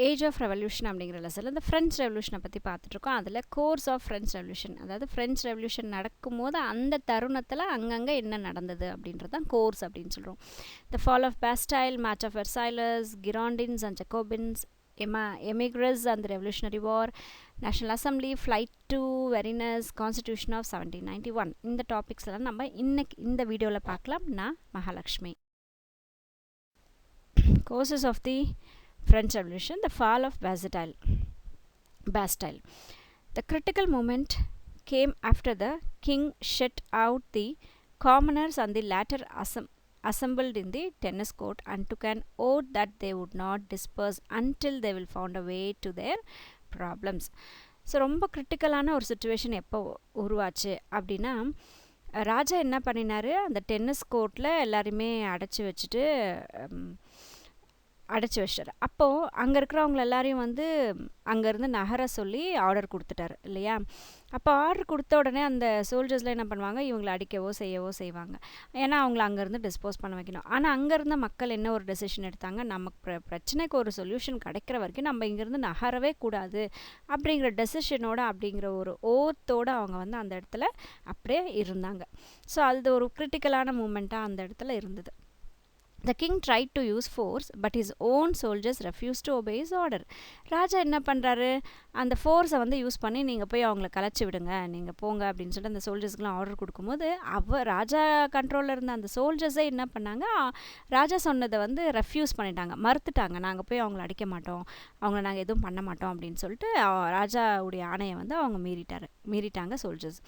Age of revolution அப்படிங்கிற லெசனில் இந்த ஃப்ரெஞ்ச் ரெவல்யூஷனை பற்றி பார்த்துட்ருக்கோம். அதில் கோர்ஸ் ஆஃப் ஃப்ரெஞ்ச் ரெவல்யூஷன், அதாவது ஃப்ரெஞ்ச் ரெவல்யூஷன் நடக்கும்போது அந்த தருணத்தில் அங்கங்கே என்ன நடந்தது அப்படின்றது தான் கோர்ஸ் அப்படின்னு சொல்கிறோம். The fall of Bastille, march of Versailles, Girondins and Jacobins, EMIGRES and the Revolutionary War, National Assembly, Flight to VARENNES, Constitution of 1791. இந்த டாபிக்ஸ் எல்லாம் நம்ம இன்னைக்கு இந்த வீடியோவில் பார்க்கலாம். நான் Mahalakshmi. Causes of the French Revolution, the fall of Bastille. The critical moment came after the king shut out the commoners and the latter assembled in the tennis court and took an oath that they would not disperse until they will found a way to their problems. So ரொம்ப கிரிட்டிக்கலான ஒரு situation எப்போ உருவாச்சு அப்படின்னா, ராஜா என்ன பண்ணினார், அந்த tennis கோர்ட்டில் எல்லாருமே அடைச்சி வச்சிட்டார். அப்போது அங்கே இருக்கிறவங்க எல்லாரையும் வந்து அங்கேருந்து நகர சொல்லி ஆர்டர் கொடுத்துட்டார் இல்லையா. அப்போ ஆர்டர் கொடுத்த உடனே அந்த சோல்ஜர்ஸ்லாம் என்ன பண்ணுவாங்க, இவங்களை அடிக்கவோ செய்வாங்க. ஏன்னா அவங்கள அங்கேருந்து டிஸ்போஸ் பண்ண வைக்கணும். ஆனால் அங்கேருந்த மக்கள் என்ன ஒரு டெசிஷன் எடுத்தாங்க, நமக்கு பிரச்சனைக்கு ஒரு சொல்யூஷன் கிடைக்கிற வரைக்கும் நம்ம இங்கேருந்து நகரவே கூடாது அப்படிங்கிற டெசிஷனோட, அப்படிங்கிற ஒரு ஓத்தோடு அவங்க வந்து அந்த இடத்துல அப்படியே இருந்தாங்க. ஸோ அது ஒரு கிரிட்டிக்கலான மூமெண்ட்டாக அந்த இடத்துல இருந்தது. The king tried to use force, but his own soldiers refused to obey his order. ராஜா என்ன பண்ணுறாரு, அந்த ஃபோர்ஸை வந்து யூஸ் பண்ணி நீங்கள் போய் அவங்கள கலைச்சி விடுங்க, நீங்கள் போங்க அப்படின்னு சொல்லிட்டு அந்த சோல்ஜர்ஸ்க்குலாம் ஆர்டர் கொடுக்கும்போது ராஜா கண்ட்ரோலில் இருந்த அந்த சோல்ஜர்ஸே என்ன பண்ணாங்க, ராஜா சொன்னதை வந்து ரெஃப்யூஸ் பண்ணிட்டாங்க, மறுத்துட்டாங்க. நாங்கள் போய் அவங்கள அடிக்க மாட்டோம், அவங்கள நாங்கள் எதுவும் பண்ண மாட்டோம் அப்படின்னு சொல்லிட்டு ராஜாவுடைய ஆணையை வந்து அவங்க மீறிட்டாங்க soldiers.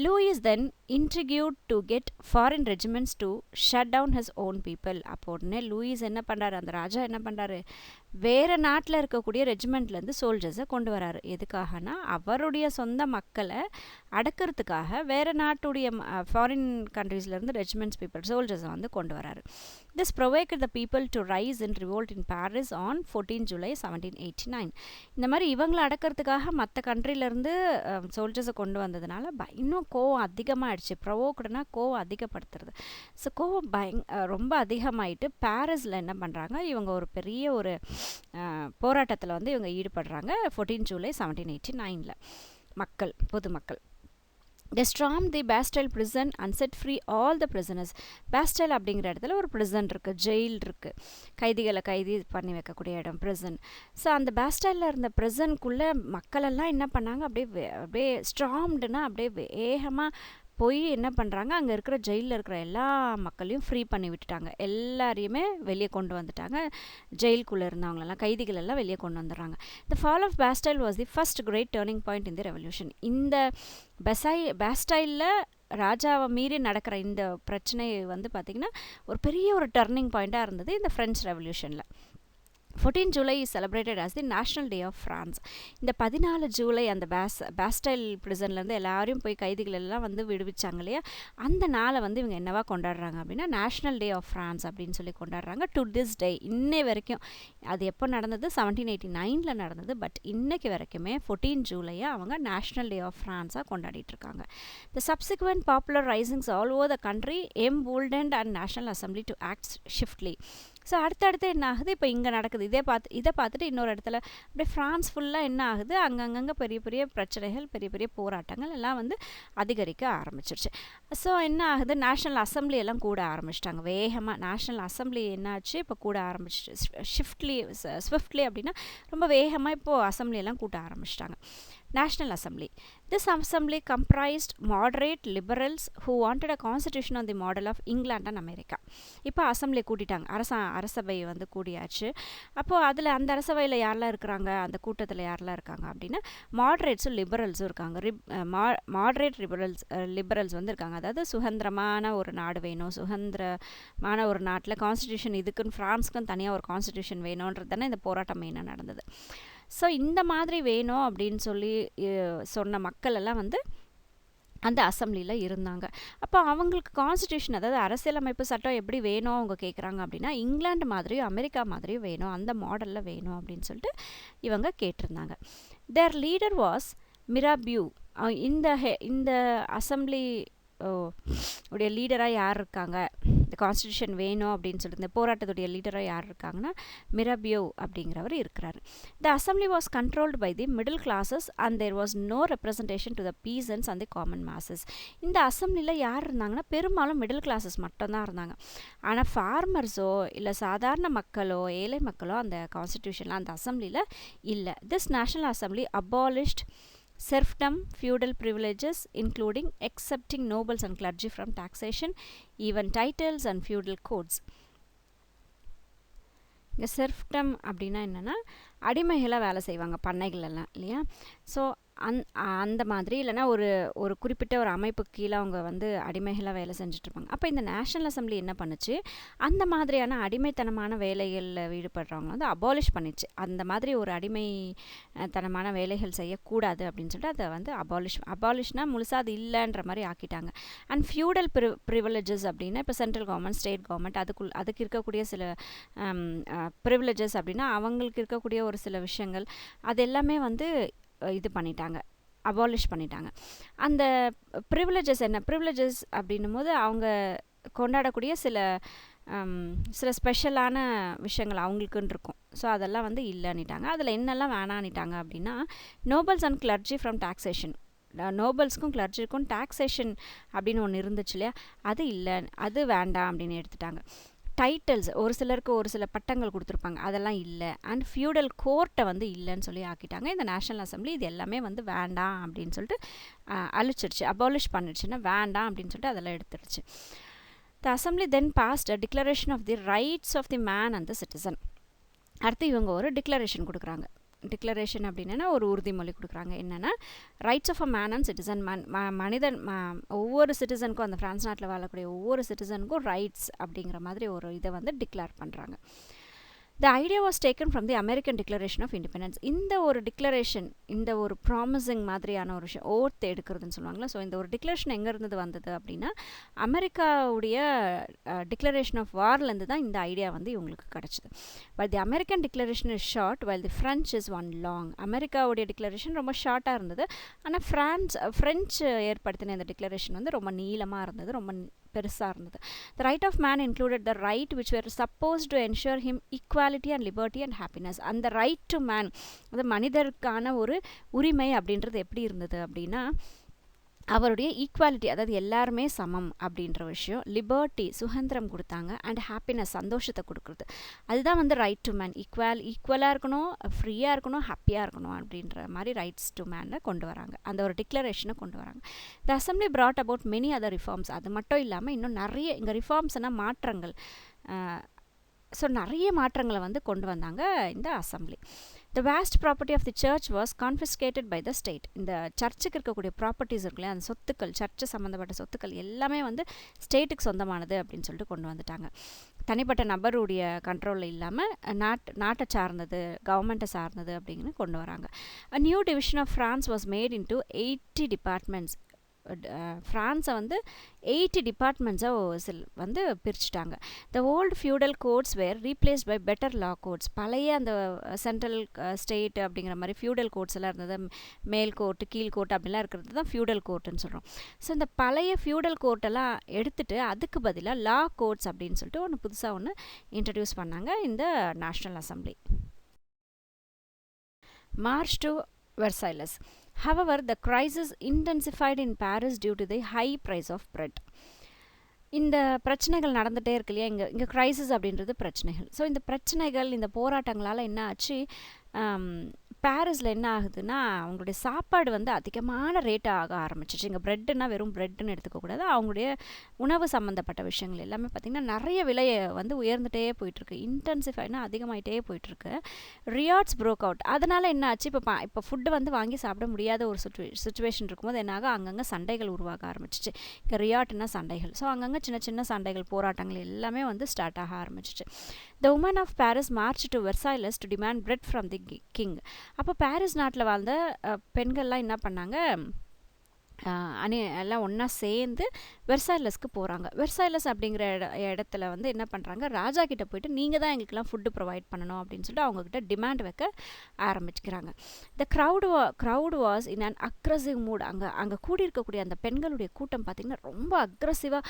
Louis then intrigued to get foreign regiments to shut down his own people. அப்போ உடனே லூயிஸ் என்ன பண்ணுறாரு, அந்த ராஜா என்ன பண்ணுறாரு, வேறு நாட்டில் இருக்கக்கூடிய ரெஜிமெண்ட்லேருந்து சோல்ஜர்ஸை கொண்டு வராரு. எதுக்காகனா, அவருடைய சொந்த மக்களை அடக்கிறதுக்காக வேறு நாட்டுடைய ஃபாரின் கண்ட்ரீஸ்லேருந்து ரெஜிமெண்ட்ஸ் பீப்புள் சோல்ஜர்ஸை வந்து கொண்டு வராரு. This provoked the people to rise in revolt in Paris on 14 July 1789. இந்த மாதிரி இவங்களை அடக்கிறதுக்காக மற்ற கண்ட்ரிலேருந்து சோல்ஜர்ஸை கொண்டு வந்ததுனால இன்னும் கோவம் அதிகமாகிடுச்சு. ப்ரொவோக்டுனா கோவம் அதிகப்படுத்துறது. ஸோ கோவம் ரொம்ப அதிகமாகிட்டு பாரிஸில் என்ன பண்ணுறாங்க, இவங்க ஒரு பெரிய ஒரு போராட்டத்தில் வந்து இவங்க ஈடுபடுறாங்க. 14 July 1789 பொதுமக்கள். They stormed the Bastille prison and set free all the prisoners. Bastille அப்படிங்கிற இடத்துல ஒரு prison இருக்குது, ஜெயில் இருக்குது, கைதிகளை கைதி பண்ணி வைக்கக்கூடிய இடம் prison. ஸோ அந்த பாஸ்டைலில் இருந்த ப்ரிசனுக்குள்ளே மக்களெல்லாம் என்ன பண்ணாங்க, அப்படியே ஸ்ட்ராம்டுனா அப்படியே வேகமாக போய் என்ன பண்ணுறாங்க, அங்கே இருக்கிற ஜெயிலில் இருக்கிற எல்லா மக்களையும் ஃப்ரீ பண்ணி விட்டுட்டாங்க. எல்லாரையுமே வெளியே கொண்டு வந்துட்டாங்க. ஜெயிலுக்குள்ளே இருந்தவங்களெல்லாம், கைதிகளெல்லாம் வெளியே கொண்டு வந்துடுறாங்க. The fall of Bastille was the first great turning point in the revolution. இந்த பாஸ்டைலில் ராஜாவை மீறி நடக்கிற இந்த பிரச்சனை வந்து பார்த்திங்கன்னா ஒரு பெரிய ஒரு டர்னிங் பாயிண்ட்டாக இருந்தது இந்த French ரெவல்யூஷனில். 14 July is celebrated as the National Day of France. இந்த 14 ஜூலை அந்த பாஸ்டைல் பிரிசன்லேருந்து எல்லாரையும் போய் கைதிகள் எல்லாம் வந்து விடுவிச்சாங்க இல்லையா, அந்த நாளை வந்து இவங்க என்னவா கொண்டாடுறாங்க அப்படின்னா நேஷ்னல் டே ஆஃப் ஃப்ரான்ஸ் அப்படின்னு சொல்லி கொண்டாடுறாங்க. டு திஸ் டே, இன்னை வரைக்கும், அது எப்போ நடந்தது, 1789 நடந்தது, பட் இன்னைக்கு வரைக்குமே 14 ஜூலையை அவங்க நேஷ்னல் டே ஆஃப் ஃப்ரான்ஸாக கொண்டாடிட்டு இருக்காங்க. The subsequent popular risings all over the country emboldened and National Assembly to act swiftly. So அடுத்தடுத்து என்ன ஆகுது, இப்போ இங்கே நடக்குது, இதை பார்த்துட்டு இன்னொரு இடத்துல அப்படியே ஃப்ரான்ஸ் ஃபுல்லாக என்ன ஆகுது, அங்கங்கே பெரிய பெரிய பிரச்சனைகள், பெரிய பெரிய போராட்டங்கள் எல்லாம் வந்து அதிகரிக்க ஆரம்பிச்சிருச்சு. ஸோ என்ன ஆகுது, நேஷ்னல் அசம்பிளி எல்லாம் கூட ஆரம்பிச்சிட்டாங்க வேகமாக. நேஷ்னல் அசம்பிளி என்னாச்சு, இப்போ கூட ஆரம்பிச்சிச்சு. ஸ்விஃப்ட்லி அப்படின்னா ரொம்ப வேகமாக இப்போது அசம்பிளி எல்லாம் கூட்ட ஆரம்பிச்சிட்டாங்க. National Assembly. This assembly comprised moderate liberals who wanted a constitution on the model of England and America. இப்போ அசம்பிளி கூட்டிட்டாங்க, அரசபை வந்து கூடியாச்சு. அப்போது அதில் அந்த அரசபையில் யாரெல்லாம் இருக்கிறாங்க, அந்த கூட்டத்தில் யாரெல்லாம் இருக்காங்க அப்படின்னா மாட்ரேட்ஸும் லிபரல்ஸும் இருக்காங்க. மாட்ரேட் லிபரல்ஸ் வந்து இருக்காங்க. அதாவது சுதந்திரமான ஒரு நாடு வேணும், சுதந்திரமான ஒரு நாட்டில் கான்ஸ்டிடியூஷன், இதுக்குன்னு ஃப்ரான்ஸ்க்குன்னு தனியாக ஒரு கான்ஸ்டிடியூஷன் வேணுன்றது தானே இந்த போராட்டம் மெயினாக நடந்தது. ஸோ இந்த மாதிரி வேணும் அப்படின்னு சொல்லி சொன்ன மக்கள் எல்லாம் வந்து அந்த அசம்பிளியில் இருந்தாங்க. அப்போ அவங்களுக்கு கான்ஸ்டிடியூஷன், அதாவது அரசியலமைப்பு சட்டம் எப்படி வேணும் அவங்க கேட்குறாங்க அப்படின்னா, இங்கிலாந்து மாதிரியும் அமெரிக்கா மாதிரியும் வேணும், அந்த மாடலில் வேணும் அப்படின்னு சொல்லிட்டு இவங்க கேட்டிருந்தாங்க. தேர் லீடர் வாஸ் மிராபியூ. இந்த அசம்பிளி உடைய லீடராக யார் இருக்காங்க, இந்த கான்ஸ்டியூஷன் வேணும் அப்படின்னு சொல்லிட்டு இந்த போராட்டத்துடைய லீடராக யார் இருக்காங்கன்னா மிராபியோ அப்படிங்கிறவர் இருக்கிறார். The assembly was controlled by the middle classes and there was no representation to the peasants and the common masses. இந்த அசம்பிளியில் யார் இருந்தாங்கன்னா பெரும்பாலும் மிடில் கிளாஸஸ் மட்டும்தான் இருந்தாங்க. ஆனால் ஃபார்மர்ஸோ இல்லை சாதாரண மக்களோ ஏழை மக்களோ அந்த கான்ஸ்டியூஷனில் அந்த அசம்பிளியில் இல்லை. This national assembly abolished serfdom, feudal privileges including excepting nobles and clergy from taxation, even titles and feudal codes. இங்கே செர்ஃப்டம் அப்படின்னா என்னென்னா அடிமைகளாக வேலை செய்வாங்க பண்ணைகளெல்லாம் இல்லையா. ஸோ அந்த மாதிரி இல்லைனா ஒரு குறிப்பிட்ட ஒரு அமைப்புக்கு கீழே அவங்க வந்து அடிமைகளாக வேலை செஞ்சுட்ருப்பாங்க. அப்போ இந்த நேஷனல் அசம்பிளி என்ன பண்ணுச்சு, அந்த மாதிரியான அடிமைத்தனமான வேலைகளில் ஈடுபடுறவங்க வந்து அபாலிஷ் பண்ணிச்சு. அந்த மாதிரி ஒரு அடிமைத்தனமான வேலைகள் செய்யக்கூடாது அப்படின்னு சொல்லிட்டு அதை வந்து அபாலிஷ்னால் முழுசாக அது இல்லைன்ற மாதிரி ஆக்கிட்டாங்க. அண்ட் ஃபியூடல் ப்ரிவிலேஜஸ் அப்படின்னா இப்போ சென்ட்ரல் கவர்மெண்ட் ஸ்டேட் கவர்மெண்ட் அதுக்கு இருக்கக்கூடிய சில ப்ரிவிலேஜஸ் அப்படின்னா அவங்களுக்கு இருக்கக்கூடிய ஒரு சில விஷயங்கள் அது எல்லாமே வந்து இது பண்ணிட்டாங்க, அபாலிஷ் பண்ணிட்டாங்க. அந்த ப்ரிவிலேஜஸ் என்ன ப்ரிவிலேஜஸ் அப்படின்னும் போது அவங்க கொண்டாடக்கூடிய சில ஸ்பெஷலான விஷயங்கள் அவங்களுக்குன்னு இருக்கும். ஸோ அதெல்லாம் வந்து இல்லைன்னிட்டாங்க. அதில் என்னெல்லாம் வேணான்னிட்டாங்க அப்படின்னா nobles and clergy from taxation. நோபல்ஸ்க்கும் கிளர்ஜிக்கும் டாக்ஸேஷன் அப்படின்னு ஒன்று இருந்துச்சு இல்லையா, அது இல்லை, அது வேண்டாம் அப்படின்னு எடுத்துட்டாங்க. டைட்டில்ஸ் ஒரு சிலருக்கு ஒரு சில பட்டங்கள் கொடுத்துருப்பாங்க, அதெல்லாம் இல்லை. அண்ட் ஃபியூடல் கோர்ட்டை வந்து இல்லைன்னு சொல்லி ஆக்கிட்டாங்க. இந்த நேஷனல் அசம்பிளி இது எல்லாமே வந்து வேண்டாம் அப்படின்னு சொல்லிட்டு அழிச்சிருச்சு, அபாலிஷ் பண்ணிடுச்சுன்னா வேண்டாம் அப்படின்னு சொல்லிட்டு அதெல்லாம் எடுத்துடுச்சு. The assembly then passed a declaration of the rights of the man and the citizen. அடுத்து இவங்க ஒரு டிக்ளரேஷன் கொடுக்குறாங்க. டிக்ளரேஷன் அப்படின்னா ஒரு உறுதிமொழி கொடுக்குறாங்க. என்னென்னா rights of a man and citizen. மனிதன் ஒவ்வொரு சிட்டிசனுக்கும் அந்த ஃப்ரான்ஸ் நாட்டில் வாழக்கூடிய ஒவ்வொரு சிட்டிசனுக்கும் ரைட்ஸ் அப்படிங்கிற மாதிரி ஒரு இதை வந்து டிக்ளேர் பண்ணுறாங்க. The idea was taken from the American Declaration of Independence. இந்த ஒரு டிக்ளரேஷன், இந்த ஒரு ப்ராமிசிங் மாதிரியான ஒரு விஷயம், ஓத் எடுக்கிறதுன்னு சொல்லுவாங்களா. ஸோ இந்த ஒரு டிக்ளரேஷன் எங்கேருந்து வந்தது அப்படின்னா அமெரிக்காவுடைய டிக்ளரேஷன் ஆஃப் வார்லேருந்து தான் இந்த ஐடியா வந்து இவங்களுக்கு கிடச்சிது. But the American declaration is short while the French is one long. அமெரிக்காவுடைய டிக்ளரேஷன் ரொம்ப ஷார்ட்டாக இருந்தது. ஆனால் ஃப்ரெஞ்சு ஏற்படுத்தின இந்த டிக்ளரேஷன் வந்து ரொம்ப நீளமாக இருந்தது, ரொம்ப பெருசாக இருந்தது. The right of man included the right which were supposed to ensure him equality and liberty and happiness. அந்த right to man, அது மனிதருக்கான ஒரு உரிமை அப்படின்றது எப்படி இருந்தது அப்படின்னா அவருடைய ஈக்குவாலிட்டி, அதாவது எல்லாருமே சமம் அப்படின்ற விஷயம், லிபர்ட்டி சுதந்திரம் கொடுத்தாங்க, அண்ட் ஹாப்பினஸ் சந்தோஷத்தை கொடுக்குறது. அதுதான் வந்து ரைட் டு மேன். ஈக்குவலாக இருக்கணும், ஃப்ரீயாக இருக்கணும், ஹாப்பியாக இருக்கணும் அப்படின்ற மாதிரி ரைட்ஸ் டு மேனில் கொண்டு வராங்க, அந்த ஒரு டிக்ளரேஷனை கொண்டு வராங்க. த assembly brought about many other reforms. அது மட்டும் இல்லாமல் இன்னும் நிறைய இங்கே ரிஃபார்ம்ஸ்னால் மாற்றங்கள், ஸோ நிறைய மாற்றங்களை வந்து கொண்டு வந்தாங்க இந்த assembly. The vast property of the church was confiscated by the state. இந்த சர்ச்சுக்கு இருக்கக்கூடிய ப்ராப்பர்ட்டிஸ் இருக்குல்லையா, அந்த சொத்துக்கள், சர்ச்சு சம்மந்தப்பட்ட சொத்துக்கள் எல்லாமே வந்து ஸ்டேட்டுக்கு சொந்தமானது அப்படின்னு சொல்லிட்டு கொண்டு வந்துட்டாங்க. தனிப்பட்ட நபருடைய கண்ட்ரோலில் இல்லாமல் நாட்டை சார்ந்தது, கவர்மெண்ட்டை சார்ந்தது அப்படிங்கன்னு கொண்டு வராங்க. A new division of France was made into 80 departments. ஃப்ரான்ஸை வந்து 80 டிபார்ட்மெண்ட்ஸாக வந்து பிரிச்சுட்டாங்க. The old feudal codes were replaced by better law codes. பழைய அந்த சென்ட்ரல் ஸ்டேட் அப்படிங்கிற மாதிரி ஃபியூடல் கோட்ஸ் எல்லாம் இருந்தது, மேல் கோர்ட்டு கீழ் கோர்ட்டு அப்படிலாம் இருக்கிறது தான் ஃபியூடல் கோர்ட்டுன்னு சொல்கிறோம். ஸோ இந்த பழைய ஃபியூடல் கோர்ட்டெல்லாம் எடுத்துகிட்டு அதுக்கு பதிலாக லா கோட்ஸ் அப்படின்னு சொல்லிட்டு ஒன்று புதுசாக ஒன்று இன்ட்ரடியூஸ் பண்ணாங்க இந்த national assembly. March to Versailles. However, the crisis intensified in Paris due to the high price of bread. இந்த பிரச்சனைகள் நடந்துகிட்டே இருக்கு இல்லையா, இங்கே கிரைசிஸ் அப்படின்றது பிரச்சனைகள். ஸோ இந்த பிரச்சனைகள், இந்த போராட்டங்களால் என்ன ஆச்சு, பாரிஸில் என்ன ஆகுதுன்னா அவங்களுடைய சாப்பாடு வந்து அதிகமான ரேட் ஆக ஆரம்பிச்சிச்சு. இங்கே ப்ரெட்டுன்னா வெறும் ப்ரெட்டுன்னு எடுத்துக்கக்கூடாது, அவங்களுடைய உணவு சம்மந்தப்பட்ட விஷயங்கள் எல்லாமே பார்த்திங்கன்னா நிறைய விலையை வந்து உயர்ந்துகிட்டே போயிட்டுருக்கு, இன்டென்சிஃபைனா அதிகமாகிட்டே போயிட்டுருக்கு. ரியாட்ஸ் ப்ரோக் அவுட். அதனால் என்ன ஆச்சு, இப்போ ஃபுட்டு வந்து வாங்கி சாப்பிட முடியாத ஒரு சுச்சுவேஷன் இருக்கும்போது என்னாக அங்கங்கே சண்டைகள் உருவாக ஆரம்பிச்சிச்சு. இங்கே ரியாட்னா சண்டைகள். ஸோ அங்கங்கே சின்ன சின்ன சண்டைகள், போராட்டங்கள் எல்லாமே வந்து ஸ்டார்ட் ஆக ஆரம்பிச்சிச்சு. The women of Paris marched to Versailles to demand bread from the king. அப்போ பாரிஸ் நாட்டில் வாழ்ந்த பெண்கள்லாம் என்ன பண்ணாங்க, எல்லாம் ஒன்றா சேர்ந்து வெர்சாய்லஸ்க்கு போகிறாங்க. வெர்சாய்லஸ் அப்படிங்கிற இடத்துல வந்து என்ன பண்ணுறாங்க, ராஜா கிட்ட போயிட்டு நீங்கள் தான் எங்களுக்கெல்லாம் ஃபுட்டு ப்ரொவைட் பண்ணணும் அப்படின்னு சொல்லிட்டு அவங்கக்கிட்ட டிமாண்ட் வைக்க ஆரம்பிச்சுக்கிறாங்க. The crowd was in an aggressive mood. அங்கே கூடியிருக்கக்கூடிய அந்த பெண்களுடைய கூட்டம் பார்த்திங்கன்னா ரொம்ப அக்ரஸிவாக,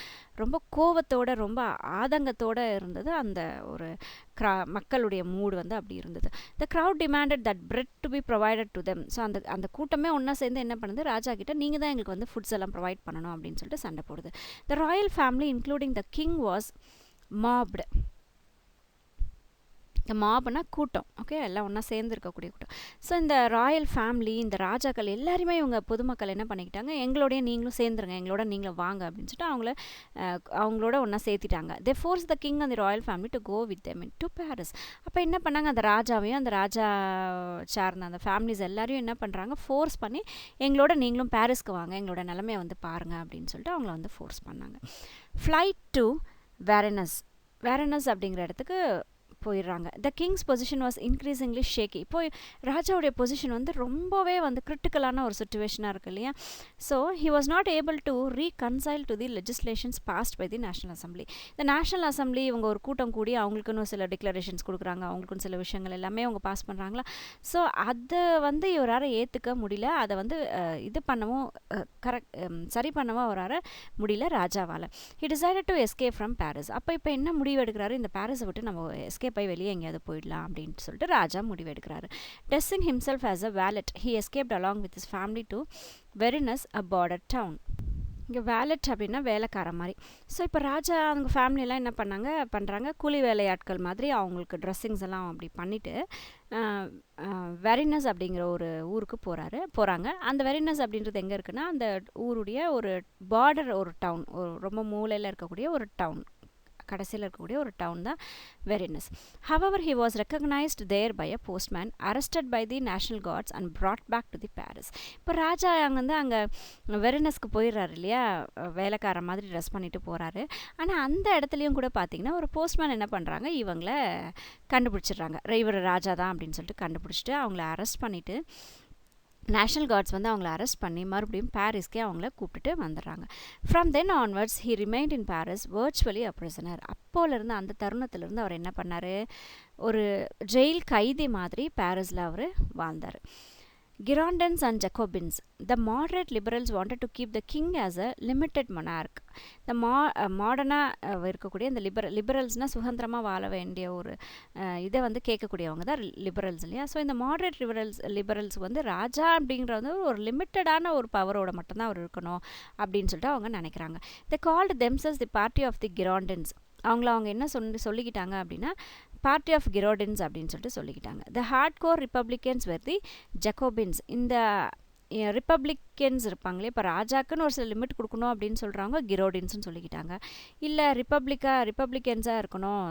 ரொம்ப கோவத்தோட, ரொம்ப ஆதங்கத்தோடு இருந்தது. அந்த ஒரு மக்களுடைய மூடு வந்து அப்படி இருந்தது. த crowd demanded that bread to be provided to them. So அந்த கூட்டமே ஒன்றா சேர்ந்து என்ன பண்ணுது, ராஜா கிட்ட நீங்கள் தான் எங்களுக்கு வந்து ஃபுட்ஸ் எல்லாம் ப்ரொவைட் பண்ணணும் அப்படின்னு சொல்லிட்டு சண்டை போடுது. The royal family including the king was mobbed. இந்த மாப்னா கூட்டம், ஓகே, எல்லாம் ஒன்றா சேர்ந்து இருக்கக்கூடிய கூட்டம். ஸோ இந்த ராயல் ஃபேமிலி, இந்த ராஜாக்கள் எல்லாருமே இவங்க பொதுமக்கள் என்ன பண்ணிக்கிட்டாங்க, எங்களோடய நீங்களும் சேர்ந்துருங்க, எங்களோட நீங்களும் வாங்க அப்படின்னு சொல்லிட்டு அவங்களோட ஒன்றா சேர்த்திட்டாங்க. They force the king and the royal family to go with them into Paris. அப்போ என்ன பண்ணாங்க, அந்த ராஜாவையும் அந்த ராஜா சார்ந்த அந்த ஃபேமிலிஸ் எல்லாரையும் என்ன பண்ணுறாங்க, ஃபோர்ஸ் பண்ணி எங்களோட நீங்களும் பாரிஸ்க்கு வாங்க, எங்களோட நிலைமையை வந்து பாருங்கள் அப்படின்னு சொல்லிட்டு அவங்கள வந்து ஃபோர்ஸ் பண்ணாங்க. ஃப்ளைட் டு வேரனஸ் அப்படிங்கிற இடத்துக்கு போயிடுறாங்க. The king's position was increasingly shaky. இப்போ ராஜாவுடைய பொசிஷன் வந்து ரொம்பவே வந்து கிரிட்டிக்கலான ஒரு சுச்சுவேஷனாக இருக்குது இல்லையா. So he was not able to reconcile to the legislations passed by the National Assembly. இந்த நேஷனல் அசம்பிளி இவங்க ஒரு கூட்டம் கூடி அவங்களுக்குன்னு சில டிக்ளரேஷன்ஸ் கொடுக்குறாங்க, அவங்களுக்குன்னு சில விஷயங்கள் எல்லாமே அவங்க பாஸ் பண்ணுறாங்களா. ஸோ அதை வந்து இவரால் ஏற்றுக்க முடியல, அதை வந்து இது பண்ணவும் சரி பண்ணவும் அவரால் முடியல ராஜாவால். He decided to escape from Paris. அப்போ இப்போ என்ன முடிவு எடுக்கிறாரு, இந்த பாரிஸை விட்டு நம்ம எஸ்கேப் ஆகி வெளியே எங்கேயாவது போயிடலாம் அப்படின்னு சொல்லிட்டு ராஜா முடிவெடுக்கிறாரு. Dressing himself as a valet, he escaped along with his family to VARENNES, a border town. இங்கே வேலட் அப்படின்னா வேலைக்கார மாதிரி. ஸோ இப்போ ராஜா அவங்க ஃபேமிலியெல்லாம் என்ன பண்ணுறாங்க, கூலி வேலையாட்கள் மாதிரி அவங்களுக்கு ட்ரெஸ்ஸிங்ஸ் எல்லாம் அப்படி பண்ணிவிட்டு வெரினஸ் அப்படிங்கிற ஒரு ஊருக்கு போகிறாங்க. அந்த வெரினஸ் அப்படின்றது எங்கே இருக்குன்னா, அந்த ஊருடைய ஒரு பார்டர், ஒரு டவுன், ஒரு ரொம்ப மூலையில் இருக்கக்கூடிய ஒரு டவுன், கடைசியில் இருக்கக்கூடிய ஒரு டவுன் தான் Varennes. However he was recognised there by a postman, arrested by the national guards and brought back to the Paris. இப்போ ராஜா அங்கே வெரினஸ்க்கு போயிடுறாரு இல்லையா, வேலைக்கார மாதிரி ட்ரெஸ் பண்ணிட்டு போகிறாரு. ஆனால் அந்த இடத்துலையும் கூட பார்த்தீங்கன்னா ஒரு போஸ்ட்மேன் என்ன பண்ணுறாங்க, இவங்கள கண்டுபிடிச்சிடுறாங்க, இவர் ராஜா தான் அப்படின்னு சொல்லிட்டு கண்டுபிடிச்சிட்டு அவங்கள அரெஸ்ட் பண்ணிவிட்டு நேஷனல் கார்ட்ஸ் வந்து அவங்கள அரெஸ்ட் பண்ணி மறுபடியும் பாரிஸ்க்கே அவங்கள கூப்பிட்டுட்டு வந்துடுறாங்க. From then onwards he remained in Paris virtually a prisoner. அப்போலேருந்து அந்த தருணத்திலேருந்து அவர் என்ன பண்ணார், ஒரு ஜெயில் கைதி மாதிரி பாரிஸில் அவர் வாழ்ந்தார். Girondins and Jacobins. The moderate liberals wanted to keep the king as a limited monarch. The மாடர்னாக இருக்கக்கூடிய இந்த லிபரல்ஸ்னால் சுதந்திரமாக வாழ வேண்டிய ஒரு இதை வந்து கேட்கக்கூடியவங்க தான் லிபரல்ஸ் இல்லையா. ஸோ இந்த மாடரேட் லிபரல்ஸ் வந்து ராஜா அப்படிங்கிற வந்து ஒரு லிமிட்டடான ஒரு பவரோட மட்டும்தான் அவர் இருக்கணும் அப்படின்னு சொல்லிட்டு அவங்க நினைக்கிறாங்க. They called themselves the party of the Girondins. அவங்க என்ன சொல்லிக்கிட்டாங்க அப்படின்னா பார்ட்டி ஆஃப் கிரோடின்ஸ் அப்படின்னு சொல்லிட்டு சொல்லிக்கிட்டாங்க. த ஹார்ட் கோர் ரிப்பப்ளிகன்ஸ் வேர் தி ஜக்கோபின்ஸ். இந்த ரிப்பப்ளிகன்ஸ் இருப்பாங்களே, இப்போ ராஜாக்குன்னு ஒரு சில லிமிட் கொடுக்கணும் அப்படின்னு சொல்கிறாங்க, கிரோடின்ஸ்னு சொல்லிக்கிட்டாங்க. இல்லை ரிப்பப்ளிகன்ஸாக இருக்கணும்,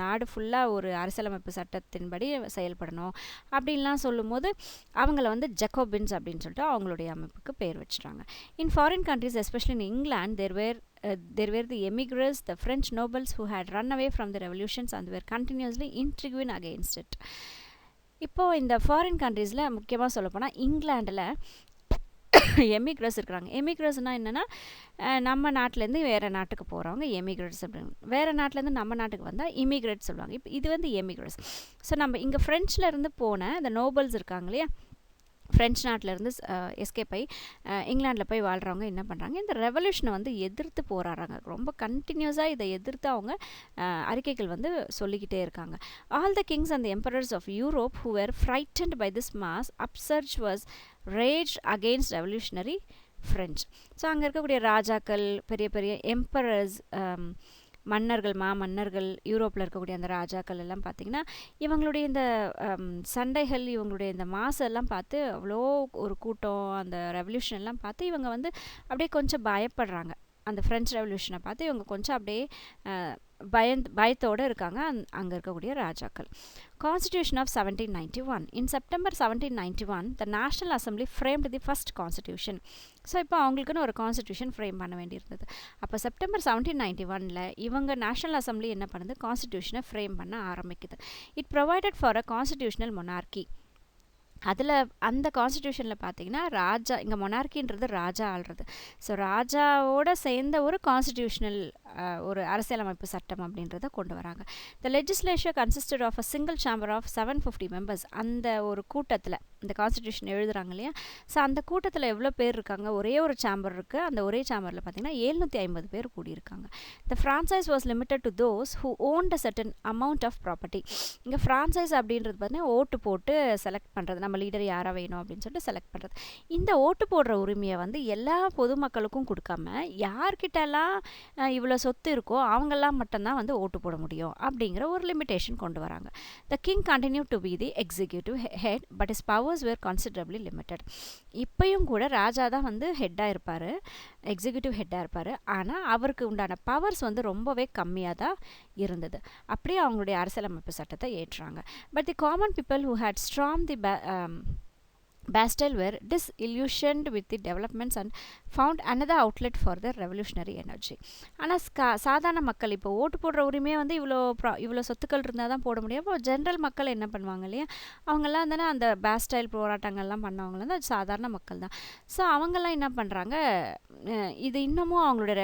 நாடு ஃபுல்லாக ஒரு அரசியலமைப்பு சட்டத்தின்படி செயல்படணும் அப்படின்லாம் சொல்லும்போது அவங்கள வந்து ஜக்கோபின்ஸ் அப்படின்னு சொல்லிட்டு அவங்களுடைய அமைப்புக்கு பேர் வச்சுட்டாங்க. இன் foreign countries, especially in England, there were the emigres, the French nobles who had run away from the revolutions and were continuously intriguing against it. இப்போது இந்த ஃபாரின் கண்ட்ரீஸில் முக்கியமாக சொல்லப்போனால் இங்கிலாண்டில் எமிக்ரஸ் இருக்கிறாங்க. எமிக்ரஸ்னால் என்னென்னா, நம்ம நாட்டிலேருந்து வேறு நாட்டுக்கு போகிறவங்க எமிக்ரேட்ஸ் அப்படின்னு, வேறு நாட்டிலேருந்து நம்ம நாட்டுக்கு வந்தால் இமிக்ரேட்ஸ் சொல்லுவாங்க. இப்போ இது வந்து எமிக்ரஸ். ஸோ நம்ம இங்கே ஃப்ரெஞ்சில் இருந்து போன இந்த நோபல்ஸ் இருக்காங்க இல்லையா, ஃப்ரெஞ்ச் நாட்டிலேருந்து எஸ்கேப் ஆகி இங்கிலாண்டில் போய் வாழ்கிறவங்க என்ன பண்ணுறாங்க, இந்த ரெவல்யூஷனை வந்து எதிர்த்து போராடுறாங்க. ரொம்ப கண்டினியூஸாக இதை எதிர்த்து அவங்க அறிக்கைகள் வந்து சொல்லிக்கிட்டே இருக்காங்க. All the kings and the emperors of Europe who were frightened by this mass upsurge was rage against revolutionary French. So அங்கே இருக்கக்கூடிய ராஜாக்கள், பெரிய பெரிய எம்பரர்ஸ், மன்னர்கள், யூரோப்பில் இருக்கக்கூடிய அந்த ராஜாக்கள் எல்லாம் பார்த்திங்கன்னா இவங்களுடைய இந்த சண்டைகள், இவங்களுடைய இந்த மாசெல்லாம் பார்த்து அவ்வளோ ஒரு கூட்டம், அந்த ரெவல்யூஷன் எல்லாம் பார்த்து இவங்க வந்து அப்படியே கொஞ்சம் பயப்படுறாங்க. அந்த ஃப்ரெஞ்ச் ரெவல்யூஷனை பார்த்து இவங்க கொஞ்சம் அப்படியே பயத்தோடு இருக்காங்க அங்கே இருக்கக்கூடிய ராஜாக்கள். Constitution of 1791. In September 1791, the National Assembly framed the first constitution. So இப்போ அவங்களுக்குன்னு ஒரு கான்ஸ்டியூஷன் ஃப்ரேம் பண்ண வேண்டியிருந்தது. அப்போ செப்டம்பர் 1791 இவங்க நேஷனல் அசம்பிளி என்ன பண்ணுது, கான்ஸ்டியூஷனை ஃப்ரேம் பண்ண ஆரம்பிக்குது. It provided for a constitutional monarchy. அதில் அந்த கான்ஸ்டிடியூஷனில் பார்த்தீங்கன்னா ராஜா, இங்கே மொனார்க்கின்றது ராஜா ஆள்றது. ஸோ ராஜாவோட சேர்ந்த ஒரு கான்ஸ்டிடியூஷனல் ஒரு அரசியலமைப்பு சட்டம் அப்படின்றத கொண்டு வராங்க. The legislature consisted of a single chamber of 750 members. அந்த ஒரு கூட்டத்தில் இந்த கான்ஸ்டிடியூஷன் எழுதுறாங்க இல்லையா, ஸோ அந்த கூட்டத்தில் எவ்வளோ பேர் இருக்காங்க, ஒரே ஒரு சேம்பர் இருக்குது. அந்த ஒரே சேம்பரில் பார்த்தீங்கன்னா 750 பேர் கூடியிருக்காங்க. The franchise was limited to those who owned a certain amount of property. இங்கே ஃப்ரான்சைஸ் அப்படின்றது பார்த்தீங்கன்னா ஓட்டு போட்டு செலக்ட் பண்ணுறது, நம்ம லீடர் யாராக வேணும் அப்படின்னு சொல்லிட்டு செலக்ட் பண்ணுறது. இந்த ஓட்டு போடுற உரிமையை வந்து எல்லா பொதுமக்களுக்கும் கொடுக்காம யார்கிட்டலாம் இவ்வளோ சொத்து இருக்கோ அவங்கெல்லாம் மட்டும்தான் வந்து ஓட்டு போட முடியும் அப்படிங்கிற ஒரு லிமிட்டேஷன் கொண்டு வராங்க. The king continue to be the executive head but his powers were considerably limited. இப்பயும் கூட ராஜா தான் வந்து ஹெட்டாக இருப்பார், எக்ஸிக்யூட்டிவ் ஹெட்டாக இருப்பார். ஆனால் அவருக்கு உண்டான பவர்ஸ் வந்து ரொம்பவே கம்மியாக தான் இருந்தது. அப்படியே அவங்களுடைய அரசியலமைப்பு சட்டத்தை ஏற்றுறாங்க. But the common people who had stormed the Bastille were disillusioned with the developments and found another outlet for their revolutionary energy. ஆனால் சாதாரண மக்கள் இப்போ ஓட்டு போடுற உரிமையை வந்து இவ்வளோ சொத்துக்கள் இருந்தால் தான் போட முடியும். அப்போ ஜென்ரல் மக்கள் என்ன பண்ணுவாங்க இல்லையா, அவங்கெல்லாம் தானே அந்த பேஸ்டைல் போராட்டங்கள்லாம் பண்ணவங்க தான் சாதாரண மக்கள் தான். ஸோ அவங்கெல்லாம் என்ன பண்ணுறாங்க, இது இன்னமும் அவங்களோட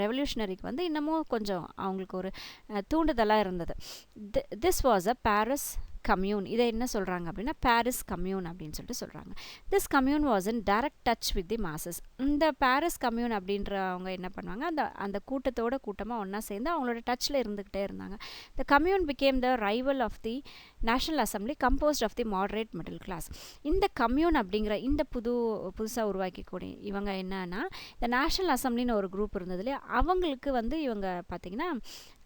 ரெவல்யூஷனரிக்கு வந்து இன்னமும் கொஞ்சம் அவங்களுக்கு ஒரு தூண்டுதலாக இருந்தது. This was a Paris commune. இதை என்ன சொல்கிறாங்க அப்படின்னா பாரிஸ் கம்யூன் அப்படின்னு சொல்லிட்டு சொல்கிறாங்க. This commune was in direct touch with the masses. இந்த பாரிஸ் கம்யூன் அப்படின்றவங்க என்ன பண்ணுவாங்க, அந்த கூட்டத்தோட கூட்டமாக ஒன்றா சேர்ந்து அவங்களோட டச்சில் இருந்துக்கிட்டே இருந்தாங்க. The commune became the rival of the National Assembly composed of the moderate middle class. இந்த கம்யூன் அப்படிங்கிற இந்த புதுசாக உருவாக்கிக்கூடிய இவங்க என்னன்னா, இந்த நேஷனல் அசம்பிளின்னு ஒரு குரூப் இருந்தது இல்லையா, அவங்களுக்கு வந்து இவங்க பார்த்திங்கன்னா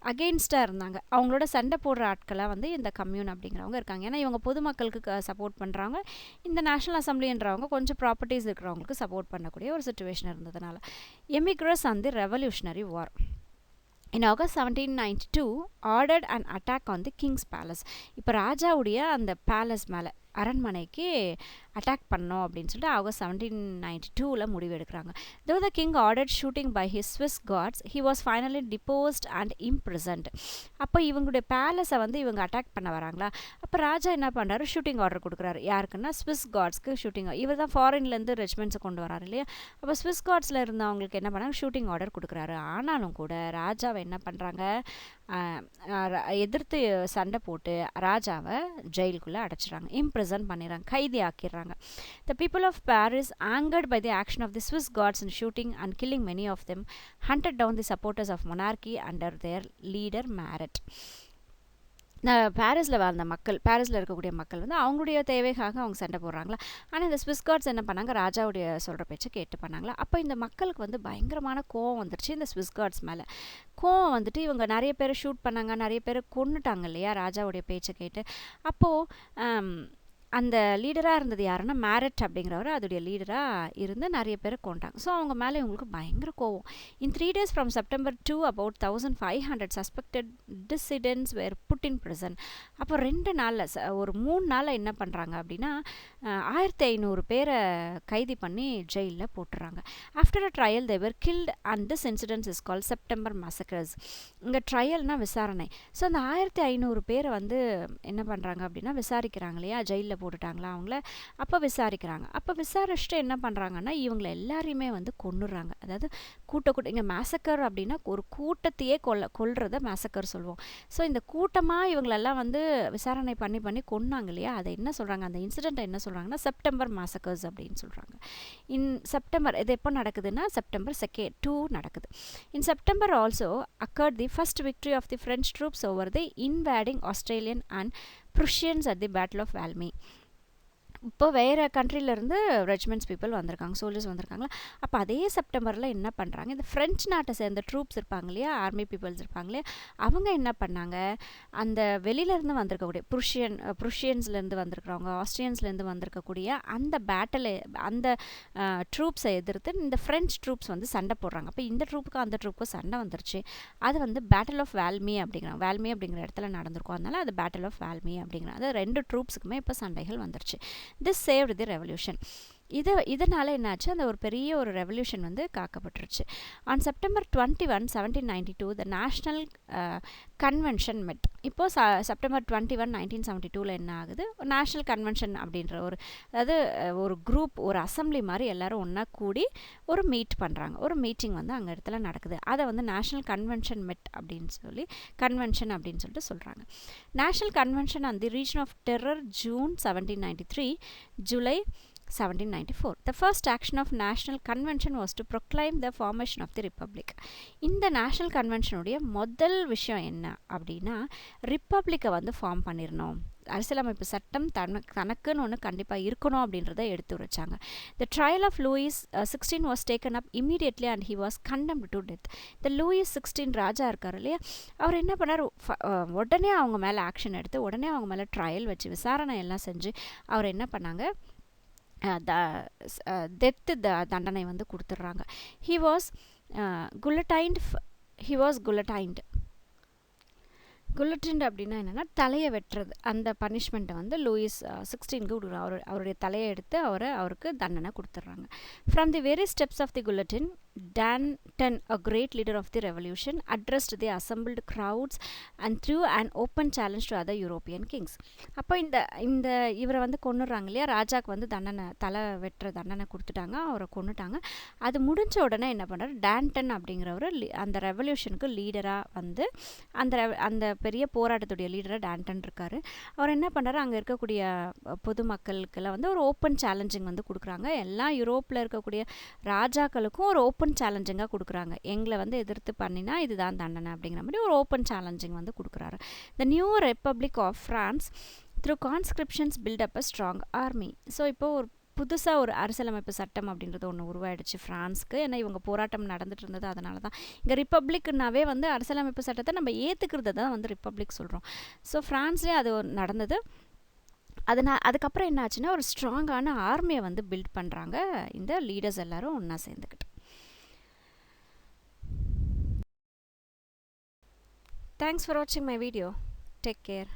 அகெயின்ஸ்டாக இருந்தாங்க. அவங்களோட சண்டை போடுற ஆட்களாக வந்து இந்த கம்யூன் அப்படிங்கிறவங்க இருக்காங்க. ஏன்னா இவங்க பொதுமக்களுக்கு சப்போர்ட் பண்ணுறாங்க, இந்த நேஷனல் அசம்பிளின்றவங்க கொஞ்சம் ப்ராப்பர்ட்டிஸ் இருக்கிறவங்களுக்கு சப்போர்ட் பண்ணக்கூடிய ஒரு சுச்சுவேஷன் இருந்ததுனால. Emigres and the revolutionary war. In August 1792 ordered an attack on the king's palace. இப்போ ராஜாவுடைய அந்த பேலஸ் மேலே, அரண்மனைக்கு அட்டாக் பண்ணோம் அப்படின்னு சொல்லிட்டு ஆகஸ்ட் 1792 முடிவு எடுக்கிறாங்க. Though the king ordered shooting by his Swiss guards, he was finally deposed and imprisoned. அப்போ இவங்களுடைய பேலஸை வந்து இவங்க அட்டாக் பண்ண வராங்களா, அப்போ ராஜா என்ன பண்ணுறாரு, ஷூட்டிங் ஆர்டர் கொடுக்குறாரு. யாருக்குன்னா ஸ்விஸ் கார்ட்ஸ்க்கு ஷூட்டிங். இவர் தான் ஃபாரின்லேருந்து ரெஜிமெண்ட்ஸை கொண்டு வராரு இல்லையா, அப்போ ஸ்விஸ் கார்ட்ஸில் இருந்தவங்களுக்கு என்ன பண்ணாங்க, ஷூட்டிங் ஆர்டர் கொடுக்குறாரு. ஆனாலும் கூட ராஜாவை என்ன பண்ணுறாங்க, எதிர்த்து சண்டை போட்டு ராஜாவை ஜெயிலுக்குள்ளே அடைச்சிட்றாங்க, இம்ப்ரிசன் பண்ணிடுறாங்க, கைதி ஆக்கிடுறாங்க. The people of Paris, angered by the action of the Swiss guards in shooting and killing many of them, hunted down the supporters of monarchy under their leader Marat. பாரிஸில் வாழ்ந்த மக்கள், பாரிஸில் இருக்கக்கூடிய மக்கள் வந்து அவங்களுடைய தேவைக்காக அவங்க சண்டை போடுறாங்களா, ஆனால் இந்த ஸ்விஸ் கார்ட்ஸ் என்ன பண்ணாங்க, ராஜாவுடைய சொல்கிற பேச்சை கேட்டு பண்ணாங்களா. அப்போ இந்த மக்களுக்கு வந்து பயங்கரமான கோவம் வந்துருச்சு இந்த ஸ்விஸ் கார்ட்ஸ் மேலே. கோவம் வந்துட்டு இவங்க நிறைய பேரை ஷூட் பண்ணாங்க, நிறைய பேரை கொன்னுட்டாங்க இல்லையா ராஜாவுடைய பேச்சை கேட்டு. அப்போது அந்த லீடராக இருந்தது யாருன்னா மேரட் அப்படிங்கிறவர், அதோடைய லீடராக இருந்து நிறைய பேரை கொண்டாங்க. ஸோ அவங்க மேலே இவங்களுக்கு பயங்கர கோவம். இன் 3 days from September 2 about 1500 suspected dissidents were put in prison. அப்போ 2 நாளில் ஒரு 3 நாளில் என்ன பண்ணுறாங்க அப்படின்னா 1500 பேரை கைதி பண்ணி ஜெயிலில் போட்டுறாங்க. After a trial they were killed and this incident is called September massacres. இங்கே ட்ரையல்னால் விசாரணை. ஸோ அந்த 1500 பேரை வந்து என்ன பண்ணுறாங்க அப்படின்னா விசாரிக்கிறாங்க இல்லையா, ஜெயிலில் போட்டுட்டாங்களா அவங்கள. அப்போ விசாரிக்கிறாங்க. அப்போ விசாரிச்சுட்டு என்ன பண்ணுறாங்கன்னா இவங்களை எல்லாரையுமே வந்து கொன்னுறாங்க. அதாவது கூட்ட இங்கே மேசக்கர் அப்படின்னா ஒரு கூட்டத்தையே கொல்றத மேசக்கர் சொல்லுவோம். ஸோ இந்த கூட்டமாக இவங்களெல்லாம் வந்து விசாரணை பண்ணி கொன்னாங்க இல்லையா, அதை என்ன சொல்கிறாங்க, அந்த இன்சிடெண்ட்டை என்ன சொல்கிறாங்கன்னா செப்டம்பர் மேசக்கர்ஸ் அப்படின்னு சொல்கிறாங்க. செப்டம்பர் இது எப்போ நடக்குதுன்னா செப்டம்பர் 2 நடக்குது. In September also occurred the first victory of the French troops over the invading Australian and Prussians at the Battle of Valmy. இப்போ வேறு கண்ட்ரிலேருந்து ரெஜிமெண்ட்ஸ் பீப்புள் வந்திருக்காங்க, சோல்ஜர்ஸ் வந்திருக்காங்களா. அப்போ அதே செப்டம்பரில் என்ன பண்ணுறாங்க, இந்த ஃப்ரெஞ்ச் நாட்டை சேர்ந்த ட்ரூப்ஸ் இருப்பாங்க இல்லையா, ஆர்மி பீப்புள்ஸ் இருப்பாங்க இல்லையா, அவங்க என்ன பண்ணாங்க, அந்த வெளியிலேருந்து வந்திருக்கக்கூடிய ப்ருஷியன்ஸ்லேருந்து வந்திருக்கிறவங்க, ஆஸ்ட்ரியன்ஸ்லேருந்து வந்திருக்கக்கூடிய அந்த அந்த ட்ரூப்ஸை எதிர்த்து இந்த ஃப்ரெஞ்ச் ட்ரூப்ஸ் வந்து சண்டை போடுறாங்க. அப்போ இந்த ட்ரூப்புக்கும் அந்த ட்ரூப்புக்கும் சண்டை வந்துருச்சு. அது வந்து பேட்டில் ஆஃப் வால்மி அப்படிங்கிறாங்க. வால்மி அப்படிங்கிற இடத்துல நடந்திருக்கும், அதனால அது பேட்டில் ஆஃப் வால்மி அப்படிங்கிறாங்க. அது 2 ட்ரூப்ஸுக்குமே இப்போ சண்டைகள் வந்துருச்சு. This saved the revolution. இதனால் என்னாச்சு, அந்த ஒரு பெரிய ஒரு ரெவல்யூஷன் வந்து காக்கப்பட்டுருச்சு. On September 21, 1792 the national convention met. இப்போது செப்டம்பர் 21, 1972 என்ன ஆகுது, நேஷ்னல் கன்வென்ஷன் அப்படின்ற அதாவது ஒரு குரூப், ஒரு அசம்பிளி மாதிரி எல்லாரும் ஒன்றா கூடி ஒரு மீட் பண்ணுறாங்க. ஒரு மீட்டிங் வந்து அங்கே இடத்துல நடக்குது. அதை வந்து நேஷ்னல் கன்வென்ஷன் மெட் அப்படின்னு சொல்லிட்டு சொல்கிறாங்க. National Convention on the reign of terror, June 1793, July 1794. The first action of National Convention was to proclaim the formation of the Republic. இந்த நேஷ்னல் கன்வென்ஷனுடைய முதல் விஷயம் என்ன அப்படின்னா, ரிப்பப்ளிக்கை வந்து ஃபார்ம் பண்ணிடணும், அரசியலமைப்பு சட்டம் தனக்குன்னு ஒன்று கண்டிப்பாக இருக்கணும் அப்படின்றத எடுத்து வச்சாங்க. The trial of Louis XVI was taken up immediately and he was condemned to death. இந்த Louis XVI ராஜா இருக்கார் இல்லையா, அவர் என்ன பண்ணார், உடனே அவங்க மேலே ஆக்ஷன் எடுத்து உடனே அவங்க மேலே ட்ரையல் வச்சு விசாரணை எல்லாம் செஞ்சு அவர் என்ன பண்ணாங்க, டெத்து தண்டனை வந்து கொடுத்துட்றாங்க. ஹி வாஸ் குல்லட்டைன்ட் அப்படின்னா என்னென்னா தலையை வெட்டுறது. அந்த பனிஷ்மெண்ட்டை வந்து லூயிஸ் 16க்கு கொடுக்குறாங்க. அவருடைய தலையை எடுத்து அவருக்கு தண்டனை கொடுத்துட்றாங்க. From the very steps of the guillotine, Danton, a great leader of the revolution, addressed the assembled crowds and threw an open challenge to other European kings. அப்போ இந்த இவரை வந்து கொன்னுறாங்க இல்லையா, ராஜாக்கு வந்து தலை வெட்டுற தண்டனை கொடுத்துட்டாங்க, அவரை கொன்னுட்டாங்க. அது முடிஞ்ச உடனே என்ன பண்ணுறாரு, டான்டன் அப்படிங்கிறவர் அந்த ரெவல்யூஷனுக்கு லீடராக வந்து அந்த பெரிய போராட்டத்துடைய லீடராக டான்டன் இருக்கார். அவர் என்ன பண்ணுறாரு, அங்கே இருக்கக்கூடிய பொதுமக்களுக்கெல்லாம் வந்து ஒரு ஓப்பன் சேலஞ்சிங் வந்து கொடுக்குறாங்க. எல்லா யூரோப்பில் இருக்கக்கூடிய ராஜாக்களுக்கும் ஒரு ஓப்பன் சேலஞ்சிங்காக கொடுக்குறாங்க. எங்களை வந்து எதிர்த்து பண்ணினா இதுதான் தண்டனை அப்படிங்கிற மாதிரி ஒரு ஓப்பன் சேலஞ்சிங் வந்து கொடுக்குறாரு. The new republic of France through conscriptions built up a strong army. So இப்போது ஒரு புதுசாக ஒரு அரசியலமைப்பு சட்டம் அப்படின்றது ஒன்று உருவாயிடுச்சு ஃப்ரான்ஸ்க்கு. ஏன்னா இவங்க போராட்டம் நடந்துட்டு இருந்தது, அதனால தான் இங்கே ரிப்பப்ளிக்னாவே வந்து அரசியலமைப்பு சட்டத்தை நம்ம ஏற்றுக்கிறது தான் வந்து ரிப்பப்ளிக் சொல்கிறோம். ஸோ ஃப்ரான்ஸ்லேயே அது நடந்தது. அதுக்கப்புறம் என்ன ஆச்சுன்னா, ஒரு ஸ்ட்ராங்கான ஆர்மியை வந்து பில்ட் பண்ணுறாங்க இந்த லீடர்ஸ் எல்லாரும் ஒன்றா சேர்ந்துக்கிட்டு. Thanks for watching my video. Take care.